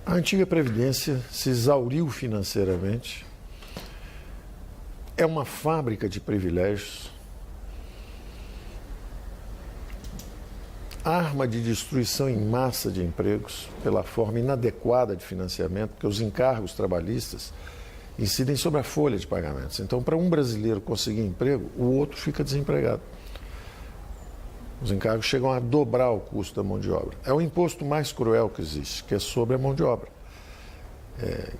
A antiga Previdência se exauriu financeiramente, é uma fábrica de privilégios, arma de destruição em massa de empregos pela forma inadequada de financiamento, porque os encargos trabalhistas incidem sobre a folha de pagamentos. Então, para um brasileiro conseguir emprego, o outro fica desempregado. Os encargos chegam a dobrar o custo da mão de obra. É o imposto mais cruel que existe, que é sobre a mão de obra.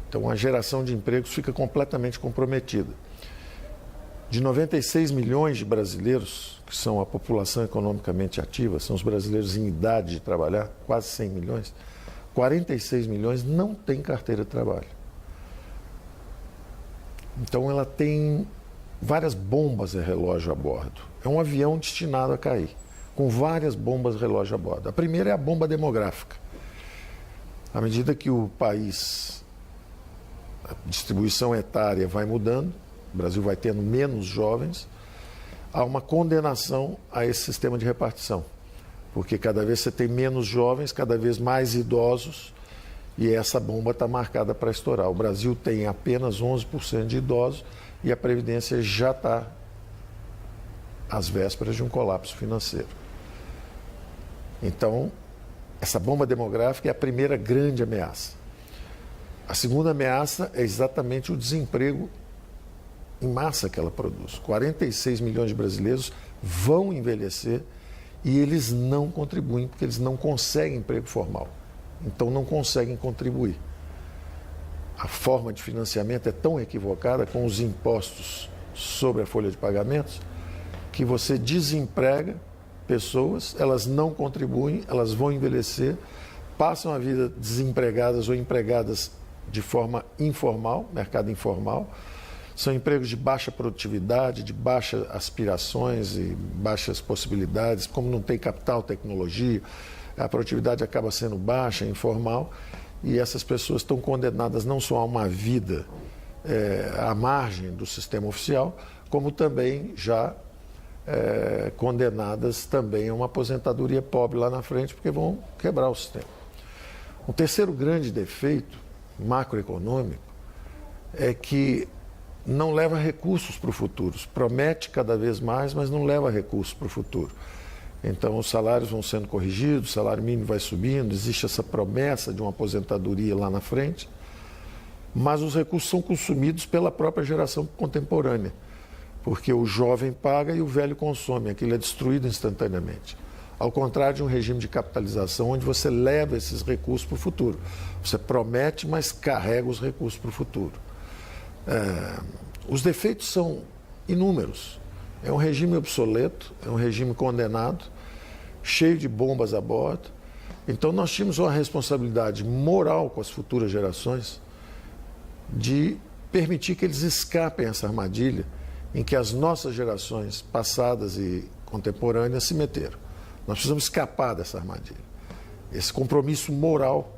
Então, a geração de empregos fica completamente comprometida. De 96 milhões de brasileiros, que são a população economicamente ativa, são os brasileiros em idade de trabalhar, quase 100 milhões, 46 milhões não têm carteira de trabalho. Então, ela tem várias bombas relógio a bordo. É um avião destinado a cair, com várias bombas relógio a bordo. A primeira é a bomba demográfica. À medida que o país, a distribuição etária vai mudando, o Brasil vai tendo menos jovens, há uma condenação a esse sistema de repartição. Porque cada vez você tem menos jovens, cada vez mais idosos, e essa bomba está marcada para estourar. O Brasil tem apenas 11% de idosos e a Previdência já está às vésperas de um colapso financeiro. Então, essa bomba demográfica é a primeira grande ameaça. A segunda ameaça é exatamente o desemprego em massa que ela produz. 46 milhões de brasileiros vão envelhecer e eles não contribuem, porque eles não conseguem emprego formal. Então, não conseguem contribuir. A forma de financiamento é tão equivocada com os impostos sobre a folha de pagamentos que você desemprega pessoas, elas não contribuem, elas vão envelhecer, passam a vida desempregadas ou empregadas de forma informal, mercado informal. São empregos de baixa produtividade, de baixas aspirações e baixas possibilidades. Como não tem capital, tecnologia, a produtividade acaba sendo baixa, informal, e essas pessoas estão condenadas não só a uma vida à margem do sistema oficial, como também já condenadas também a uma aposentadoria pobre lá na frente, porque vão quebrar o sistema. Um terceiro grande defeito macroeconômico é que não leva recursos para o futuro. Promete cada vez mais, mas não leva recursos para o futuro. Então, os salários vão sendo corrigidos, o salário mínimo vai subindo, existe essa promessa de uma aposentadoria lá na frente, mas os recursos são consumidos pela própria geração contemporânea, porque o jovem paga e o velho consome, aquilo é destruído instantaneamente. Ao contrário de um regime de capitalização, onde você leva esses recursos para o futuro. Você promete, mas carrega os recursos para o futuro. Os defeitos são inúmeros. É um regime obsoleto, é um regime condenado, cheio de bombas a bordo. Então, nós tínhamos uma responsabilidade moral com as futuras gerações de permitir que eles escapem essa armadilha em que as nossas gerações passadas e contemporâneas se meteram. Nós precisamos escapar dessa armadilha. Esse compromisso moral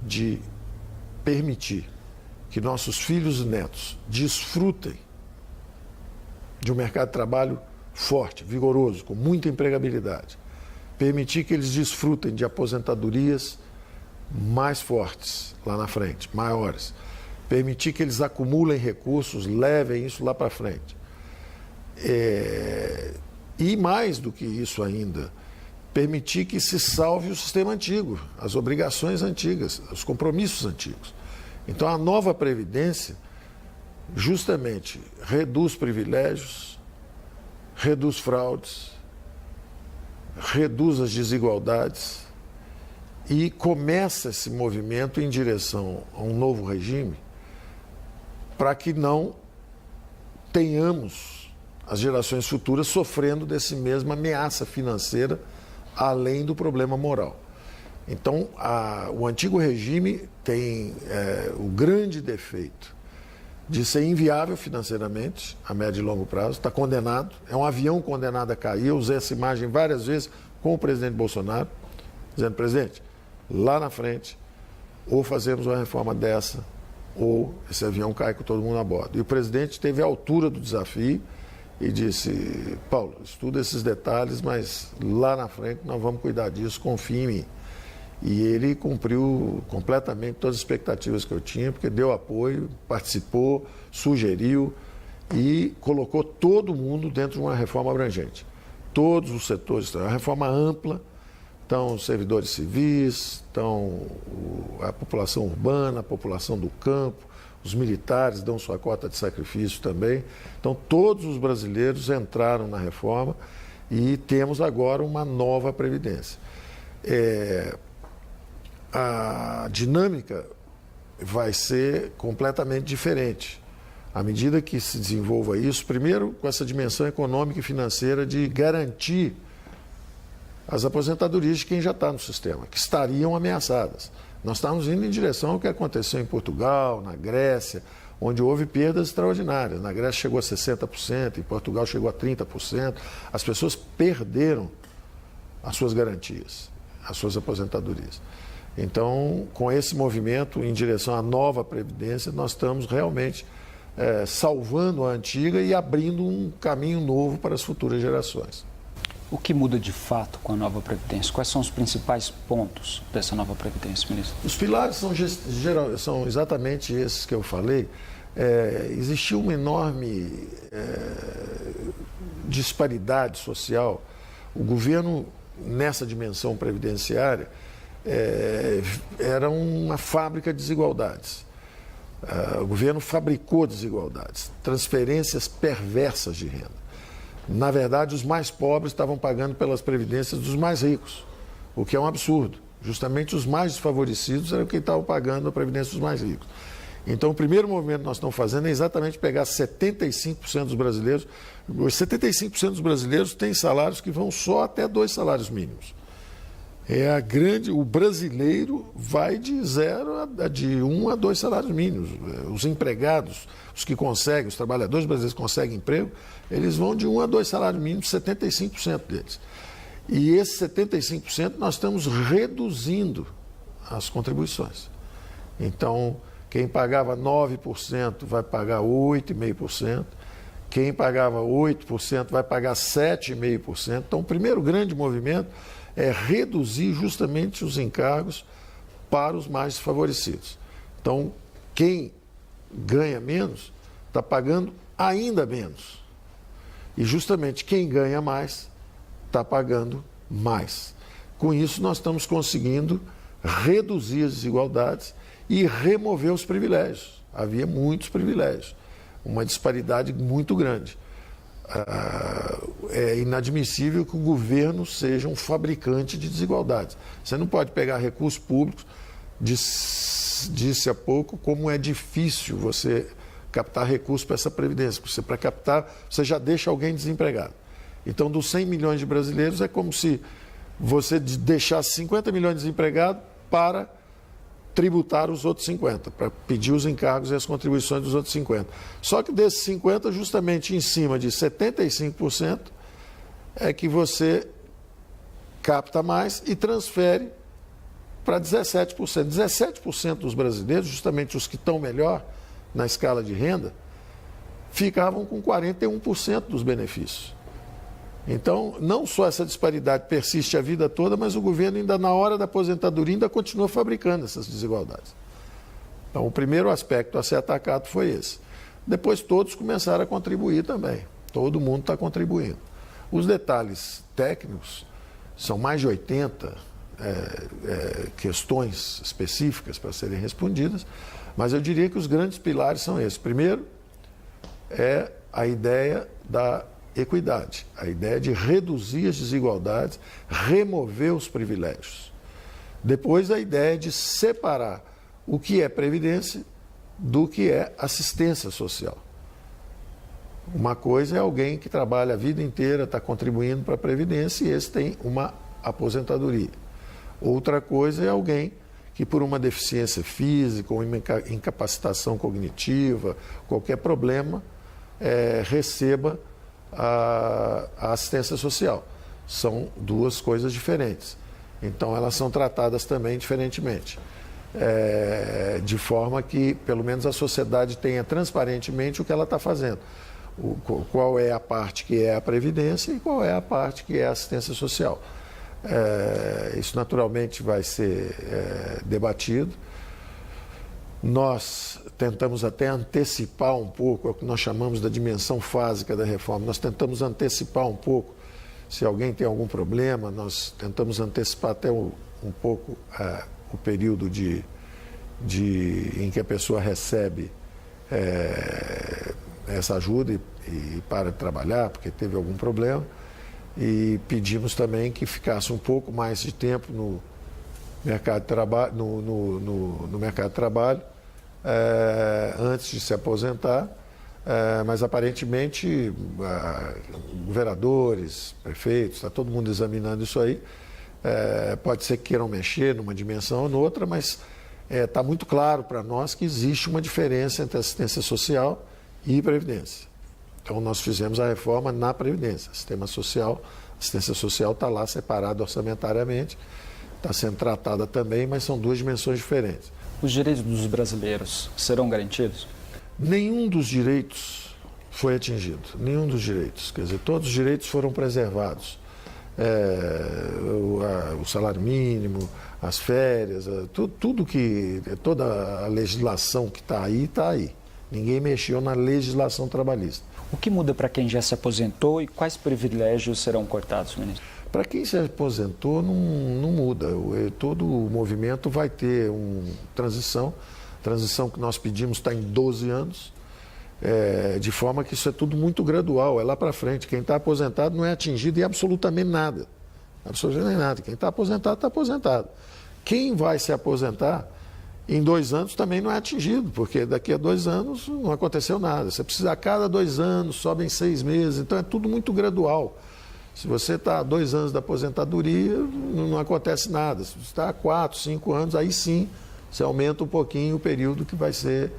de permitir que nossos filhos e netos desfrutem de um mercado de trabalho forte, vigoroso, com muita empregabilidade. Permitir que eles desfrutem de aposentadorias mais fortes lá na frente, maiores. Permitir que eles acumulem recursos, levem isso lá para frente. E mais do que isso ainda, permitir que se salve o sistema antigo, as obrigações antigas, os compromissos antigos. Então, a nova Previdência justamente reduz privilégios, reduz fraudes, reduz as desigualdades e começa esse movimento em direção a um novo regime para que não tenhamos as gerações futuras sofrendo dessa mesma ameaça financeira, além do problema moral. Então, o antigo regime tem o grande defeito de ser inviável financeiramente, a médio e longo prazo, está condenado, é um avião condenado a cair. Eu usei essa imagem várias vezes com o presidente Bolsonaro, dizendo: presidente, lá na frente, ou fazemos uma reforma dessa, ou esse avião cai com todo mundo a bordo. E o presidente teve a altura do desafio e disse: Paulo, estuda esses detalhes, mas lá na frente nós vamos cuidar disso, confie em mim. E ele cumpriu completamente todas as expectativas que eu tinha, porque deu apoio, participou, sugeriu e colocou todo mundo dentro de uma reforma abrangente. Todos os setores, uma reforma ampla, estão os servidores civis, estão a população urbana, a população do campo, os militares dão sua cota de sacrifício também. Então, todos os brasileiros entraram na reforma e temos agora uma nova Previdência. A dinâmica vai ser completamente diferente. À medida que se desenvolva isso, primeiro com essa dimensão econômica e financeira de garantir as aposentadorias de quem já está no sistema, que estariam ameaçadas. Nós estamos indo em direção ao que aconteceu em Portugal, na Grécia, onde houve perdas extraordinárias. Na Grécia chegou a 60%, em Portugal chegou a 30%. As pessoas perderam as suas garantias, as suas aposentadorias. Então, com esse movimento em direção à nova Previdência, nós estamos realmente salvando a antiga e abrindo um caminho novo para as futuras gerações. O que muda de fato com a nova Previdência? Quais são os principais pontos dessa nova Previdência, ministro? Os pilares são exatamente esses que eu falei. Existiu uma enorme disparidade social. O governo, nessa dimensão previdenciária, era uma fábrica de desigualdades. O governo fabricou desigualdades, transferências perversas de renda. Na verdade, os mais pobres estavam pagando pelas previdências dos mais ricos, o que é um absurdo. Justamente os mais desfavorecidos eram quem estavam pagando a previdência dos mais ricos. Então, o primeiro movimento que nós estamos fazendo é exatamente pegar 75% dos brasileiros. Os 75% dos brasileiros têm salários que vão só até 2 salários mínimos. O brasileiro vai de 1 a 2 salários mínimos. Os empregados, os que conseguem, os trabalhadores brasileiros que conseguem emprego, eles vão de 1 a 2 salários mínimos, 75% deles. E esses 75% nós estamos reduzindo as contribuições. Então, quem pagava 9% vai pagar 8,5%, quem pagava 8% vai pagar 7,5%. Então, o primeiro grande movimento é reduzir justamente os encargos para os mais desfavorecidos. Então, quem ganha menos está pagando ainda menos. E justamente quem ganha mais está pagando mais. Com isso, nós estamos conseguindo reduzir as desigualdades e remover os privilégios. Havia muitos privilégios, uma disparidade muito grande. É inadmissível que o governo seja um fabricante de desigualdades. Você não pode pegar recursos públicos, disse há pouco, como é difícil você captar recursos para essa previdência. Para captar, você já deixa alguém desempregado. Então, dos 100 milhões de brasileiros, é como se você deixasse 50 milhões desempregados para tributar os outros 50, para pedir os encargos e as contribuições dos outros 50. Só que desses 50, justamente em cima de 75%, é que você capta mais e transfere para 17%. 17% dos brasileiros, justamente os que estão melhor na escala de renda, ficavam com 41% dos benefícios. Então, não só essa disparidade persiste a vida toda, mas o governo ainda na hora da aposentadoria ainda continua fabricando essas desigualdades. Então, o primeiro aspecto a ser atacado foi esse. Depois todos começaram a contribuir também. Todo mundo está contribuindo. Os detalhes técnicos são mais de 80 questões específicas para serem respondidas, mas eu diria que os grandes pilares são esses. Primeiro, é a ideia da equidade, a ideia de reduzir as desigualdades, remover os privilégios. Depois, a ideia de separar o que é previdência do que é assistência social. Uma coisa é alguém que trabalha a vida inteira, está contribuindo para a previdência e esse tem uma aposentadoria. Outra coisa é alguém que por uma deficiência física ou incapacitação cognitiva, qualquer problema, receba a assistência social. São duas coisas diferentes. Então, elas são tratadas também diferentemente. De forma que, pelo menos, a sociedade tenha transparentemente o que ela está fazendo. Qual é a parte que é a previdência e qual é a parte que é a assistência social. Isso naturalmente vai ser debatido. Nós tentamos até antecipar um pouco, é o que nós chamamos da dimensão fásica da reforma. Nós tentamos antecipar um pouco, se alguém tem algum problema, nós tentamos antecipar até um pouco o período em que a pessoa recebe essa ajuda e para de trabalhar porque teve algum problema. E pedimos também que ficasse um pouco mais de tempo no mercado de trabalho, no mercado de trabalho antes de se aposentar, mas aparentemente governadores, prefeitos, está todo mundo examinando isso aí. Pode ser que queiram mexer numa dimensão ou noutra, mas está muito claro para nós que existe uma diferença entre assistência social e previdência. Então nós fizemos a reforma na previdência, sistema social, assistência social está lá separada orçamentariamente, está sendo tratada também, mas são duas dimensões diferentes. Os direitos dos brasileiros serão garantidos? Nenhum dos direitos foi atingido, nenhum dos direitos. Quer dizer, todos os direitos foram preservados. O salário mínimo, as férias, toda a legislação que está aí. Ninguém mexeu na legislação trabalhista. O que muda para quem já se aposentou e quais privilégios serão cortados, ministro? Para quem se aposentou, não muda. Todo o movimento vai ter uma transição. A transição que nós pedimos está em 12 anos, de forma que isso é tudo muito gradual, é lá para frente. Quem está aposentado não é atingido em absolutamente nada. Absolutamente nada. Quem está aposentado, está aposentado. Quem vai se aposentar em 2 anos também não é atingido, porque daqui a 2 anos não aconteceu nada. Você precisa a cada 2 anos, sobe em 6 meses, então é tudo muito gradual. Se você está há 2 anos da aposentadoria, não acontece nada. Se você está há 4, 5 anos, aí sim você aumenta um pouquinho o período que vai ser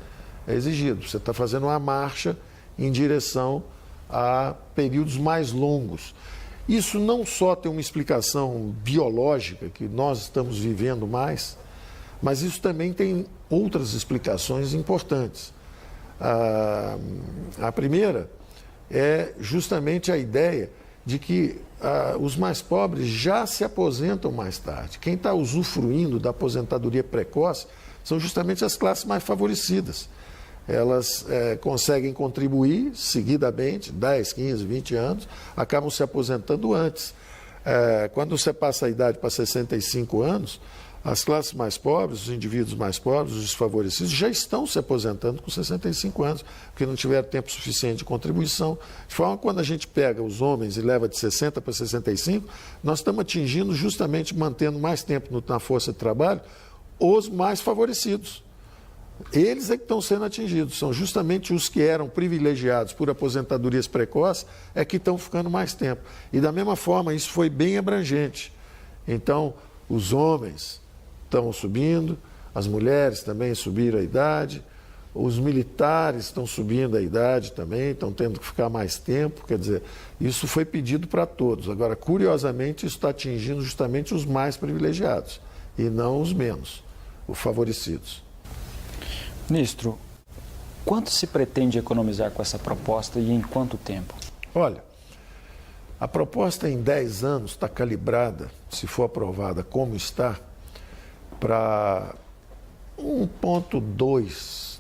exigido. Você está fazendo uma marcha em direção a períodos mais longos. Isso não só tem uma explicação biológica, que nós estamos vivendo mais, mas isso também tem outras explicações importantes. A primeira é justamente a ideia de que os mais pobres já se aposentam mais tarde. Quem está usufruindo da aposentadoria precoce são justamente as classes mais favorecidas. Elas conseguem contribuir seguidamente, 10, 15, 20 anos, acabam se aposentando antes. Quando você passa a idade para 65 anos, as classes mais pobres, os indivíduos mais pobres, os desfavorecidos, já estão se aposentando com 65 anos, porque não tiveram tempo suficiente de contribuição. De forma que quando a gente pega os homens e leva de 60 para 65, nós estamos atingindo, justamente mantendo mais tempo na força de trabalho, os mais favorecidos. Eles é que estão sendo atingidos, são justamente os que eram privilegiados por aposentadorias precoces, é que estão ficando mais tempo. E da mesma forma, isso foi bem abrangente. Então, os homens estão subindo, as mulheres também subiram a idade, os militares estão subindo a idade também, estão tendo que ficar mais tempo, quer dizer, isso foi pedido para todos. Agora, curiosamente, isso está atingindo justamente os mais privilegiados e não os menos, os favorecidos. Ministro, quanto se pretende economizar com essa proposta e em quanto tempo? Olha, a proposta em 10 anos está calibrada, se for aprovada como está, para 1,2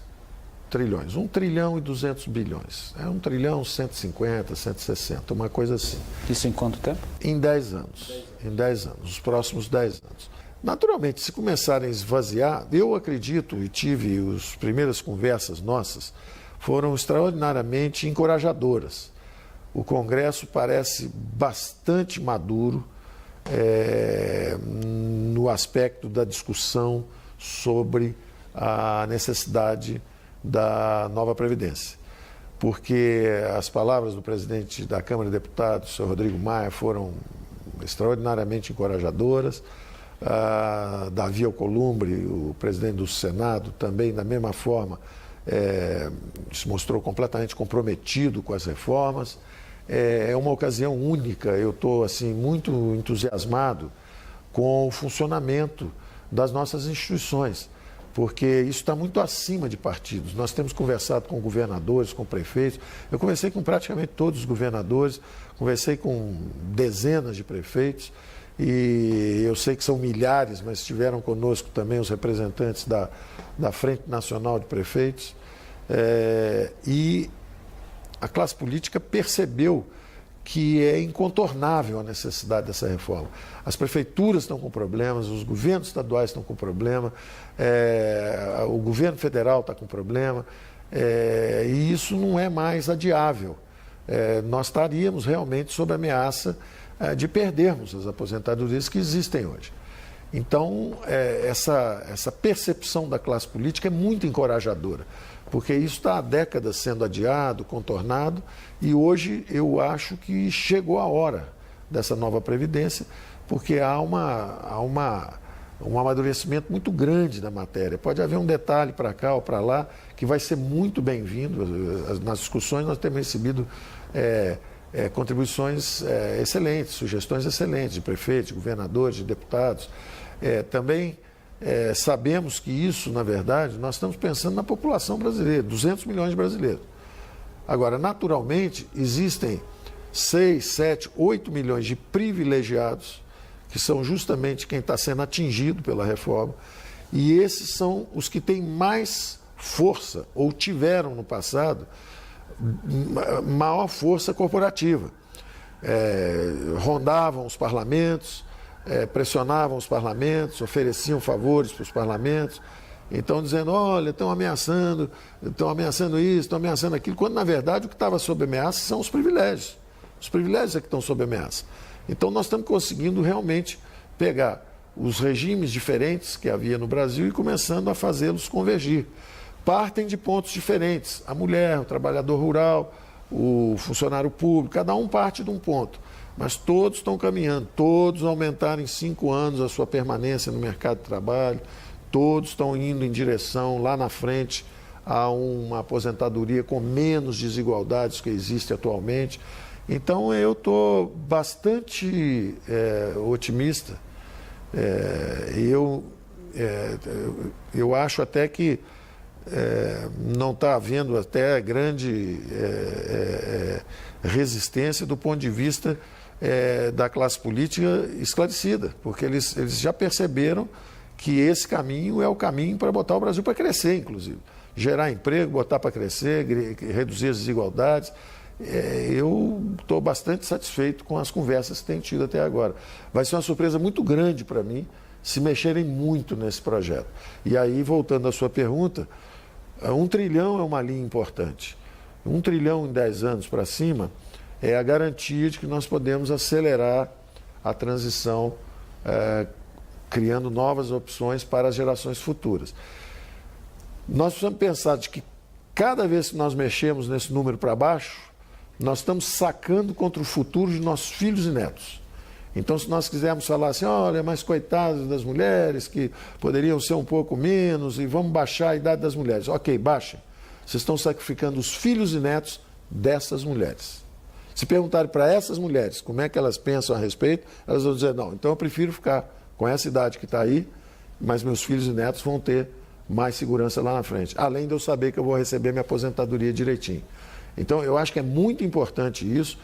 trilhões, 1 trilhão e 200 bilhões. 1 trilhão 150, 160, uma coisa assim. Isso em quanto tempo? Em 10 anos. Em 10 anos, os próximos 10 anos. Naturalmente, se começarem a esvaziar, eu acredito e tive as primeiras conversas nossas, foram extraordinariamente encorajadoras. O Congresso parece bastante maduro no aspecto da discussão sobre a necessidade da nova Previdência. Porque as palavras do presidente da Câmara de Deputados, o senhor Rodrigo Maia, foram extraordinariamente encorajadoras. Davi Alcolumbre, o presidente do Senado, também, da mesma forma, se mostrou completamente comprometido com as reformas. É uma ocasião única, eu estou assim, muito entusiasmado com o funcionamento das nossas instituições, porque isso está muito acima de partidos. Nós temos conversado com governadores, com prefeitos, eu conversei com praticamente todos os governadores, conversei com dezenas de prefeitos, e eu sei que são milhares, mas estiveram conosco também os representantes da Frente Nacional de Prefeitos, e a classe política percebeu que é incontornável a necessidade dessa reforma. As prefeituras estão com problemas, os governos estaduais estão com problema, o governo federal está com problema, e isso não é mais adiável. Nós estaríamos realmente sob ameaça de perdermos as aposentadorias que existem hoje. Então, essa percepção da classe política é muito encorajadora, porque isso está há décadas sendo adiado, contornado, e hoje eu acho que chegou a hora dessa nova Previdência, porque há um amadurecimento muito grande da matéria. Pode haver um detalhe para cá ou para lá que vai ser muito bem-vindo. Nas discussões nós temos recebido contribuições excelentes, sugestões excelentes de prefeitos, de governadores, de deputados. Também sabemos que isso, na verdade, nós estamos pensando na população brasileira, 200 milhões de brasileiros. Agora, naturalmente, existem 6, 7, 8 milhões de privilegiados, que são justamente quem está sendo atingido pela reforma, e esses são os que têm mais força, ou tiveram no passado, maior força corporativa. Rondavam os parlamentos, pressionavam os parlamentos, ofereciam favores para os parlamentos, então dizendo, olha, estão ameaçando isso, estão ameaçando aquilo, quando na verdade o que estava sob ameaça são os privilégios. Os privilégios é que estão sob ameaça. Então nós estamos conseguindo realmente pegar os regimes diferentes que havia no Brasil e começando a fazê-los convergir. Partem de pontos diferentes. A mulher, o trabalhador rural, o funcionário público, cada um parte de um ponto. Mas todos estão caminhando, todos aumentaram em 5 anos a sua permanência no mercado de trabalho, todos estão indo em direção, lá na frente, a uma aposentadoria com menos desigualdades que existe atualmente. Então, eu estou bastante otimista. Eu acho até que não está havendo até grande resistência do ponto de vista da classe política esclarecida, porque eles já perceberam que esse caminho é o caminho para botar o Brasil para crescer, inclusive. Gerar emprego, botar para crescer, reduzir as desigualdades. Eu estou bastante satisfeito com as conversas que tenho tido até agora. Vai ser uma surpresa muito grande para mim se mexerem muito nesse projeto. E aí, voltando à sua pergunta, 1 trilhão é uma linha importante. 1 trilhão em 10 anos para cima é a garantia de que nós podemos acelerar a transição, criando novas opções para as gerações futuras. Nós precisamos pensar de que cada vez que nós mexemos nesse número para baixo, nós estamos sacando contra o futuro de nossos filhos e netos. Então, se nós quisermos falar assim, olha, mas coitados das mulheres, que poderiam ser um pouco menos, e vamos baixar a idade das mulheres. Ok, baixem. Vocês estão sacrificando os filhos e netos dessas mulheres. Se perguntarem para essas mulheres como é que elas pensam a respeito, elas vão dizer, não, então eu prefiro ficar com essa idade que está aí, mas meus filhos e netos vão ter mais segurança lá na frente. Além de eu saber que eu vou receber minha aposentadoria direitinho. Então, eu acho que é muito importante isso.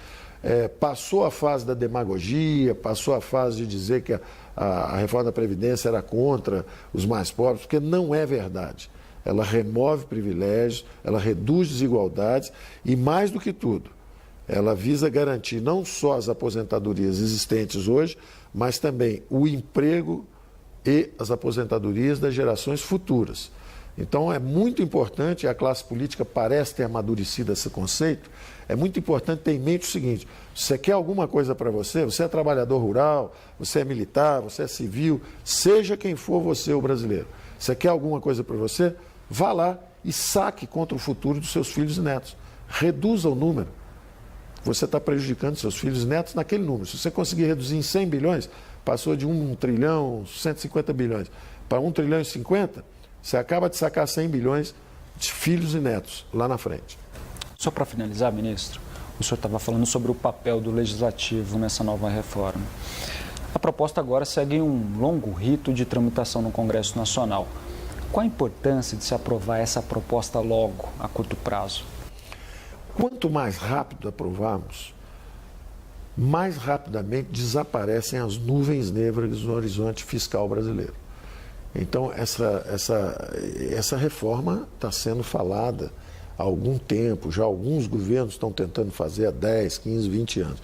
Passou a fase da demagogia, passou a fase de dizer que a reforma da Previdência era contra os mais pobres, porque não é verdade. Ela remove privilégios, ela reduz desigualdades e, mais do que tudo, ela visa garantir não só as aposentadorias existentes hoje, mas também o emprego e as aposentadorias das gerações futuras. Então, é muito importante, a classe política parece ter amadurecido esse conceito, é muito importante ter em mente o seguinte, se você quer alguma coisa para você é trabalhador rural, você é militar, você é civil, seja quem for você, o brasileiro, você quer alguma coisa para você, vá lá e saque contra o futuro dos seus filhos e netos. Reduza o número. Você está prejudicando seus filhos e netos naquele número. Se você conseguir reduzir em 100 bilhões, passou de 1 trilhão, 150 bilhões, para 1 trilhão e 50, você acaba de sacar 100 bilhões de filhos e netos lá na frente. Só para finalizar, ministro, o senhor estava falando sobre o papel do Legislativo nessa nova reforma. A proposta agora segue um longo rito de tramitação no Congresso Nacional. Qual a importância de se aprovar essa proposta logo, a curto prazo? Quanto mais rápido aprovarmos, mais rapidamente desaparecem as nuvens negras no horizonte fiscal brasileiro. Então, essa reforma está sendo falada há algum tempo, já alguns governos estão tentando fazer há 10, 15, 20 anos.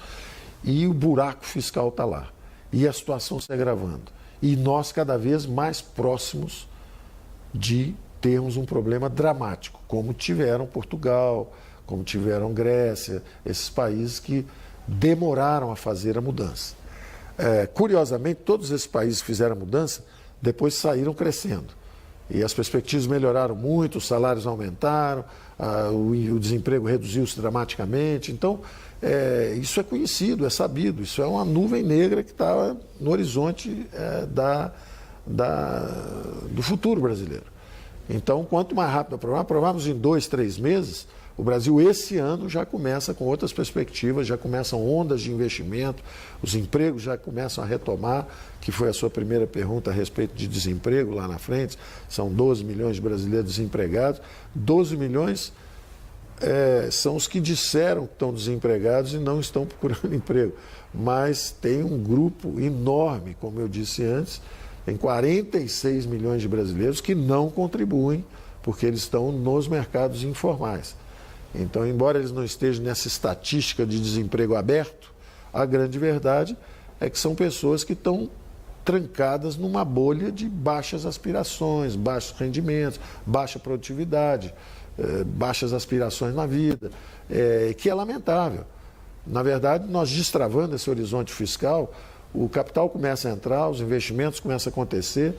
E o buraco fiscal está lá. E a situação se agravando. E nós cada vez mais próximos de termos um problema dramático, como tiveram Portugal, como tiveram Grécia, esses países que demoraram a fazer a mudança. Curiosamente, todos esses países que fizeram a mudança depois saíram crescendo. E as perspectivas melhoraram muito, os salários aumentaram, o desemprego reduziu-se dramaticamente. Então, isso é conhecido, é sabido, isso é uma nuvem negra que está no horizonte do futuro brasileiro. Então, quanto mais rápido aprovamos em 2, 3 meses, o Brasil esse ano já começa com outras perspectivas, já começam ondas de investimento, os empregos já começam a retomar, que foi a sua primeira pergunta a respeito de desemprego lá na frente, são 12 milhões de brasileiros desempregados, 12 milhões são os que disseram que estão desempregados e não estão procurando emprego, mas tem um grupo enorme, como eu disse antes, tem 46 milhões de brasileiros que não contribuem, porque eles estão nos mercados informais. Então, embora eles não estejam nessa estatística de desemprego aberto, a grande verdade é que são pessoas que estão trancadas numa bolha de baixas aspirações, baixos rendimentos, baixa produtividade, baixas aspirações na vida, que é lamentável. Na verdade, nós destravando esse horizonte fiscal, o capital começa a entrar, os investimentos começam a acontecer,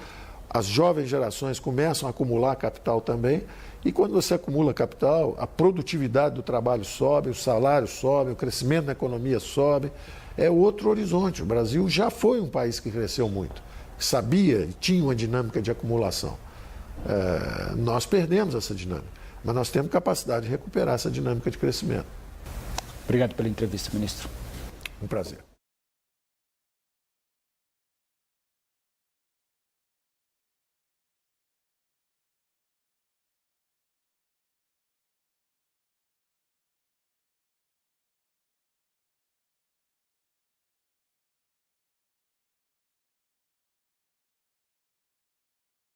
as jovens gerações começam a acumular capital também, e quando você acumula capital, a produtividade do trabalho sobe, o salário sobe, o crescimento da economia sobe, é outro horizonte. O Brasil já foi um país que cresceu muito, que sabia e tinha uma dinâmica de acumulação. Nós perdemos essa dinâmica, mas nós temos capacidade de recuperar essa dinâmica de crescimento. Obrigado pela entrevista, ministro. Um prazer.